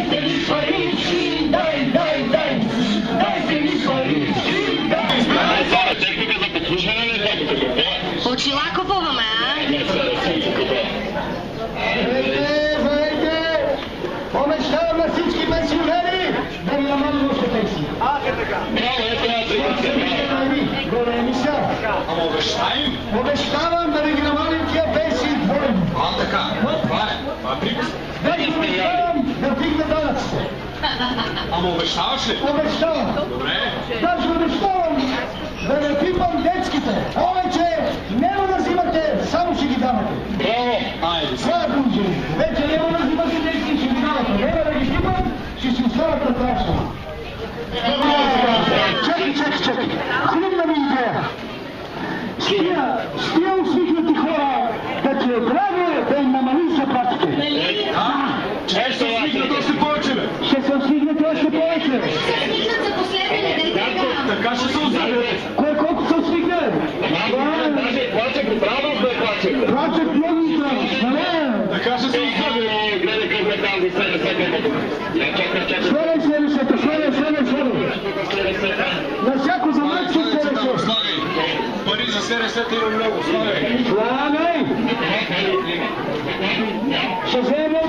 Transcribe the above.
Дайте ми парички, дайте ми парички, Техника за подслушване ли е? Очила купуваме, а? Вейте! Обещавам на всички пенсионери да ни намалим още пенсии. Браво, ето аз се Големи са. Ама обещаем? Обещавам да не ги намалим тия пенсии двойно. Така. Това е приказ. Да ги обещавам да вдигна данъците. Ама обещаваш ли? Обещавам. Добре. Даже обещавам да не пипам детските. Повече няма да взимате, само ще ги давате. Браво! Айде. Това е положение. Вече няма да взимате детски, ще ги давате. Няма да ги пипам, ще си остават на трашна. Чакай. Хубна ми идея. С тия усмихнати хора да ти е драго да им намалим заплатите. Ще се усмихнат още повече, бе. Ще се усмихнете още повече. Стигнат за последни недели. Така ще се усмихнат. Кой колко се усмихне? Даже плачек, браво да плачек! Плачек много здраво. Така ще се усмихнат. Гледай как ме там, чакай. Слагай СРС-та, слагай. На всяко замъчи СРС. Слагай. Пари за СРС-та има много. Слагай. Слагай. Ще вземе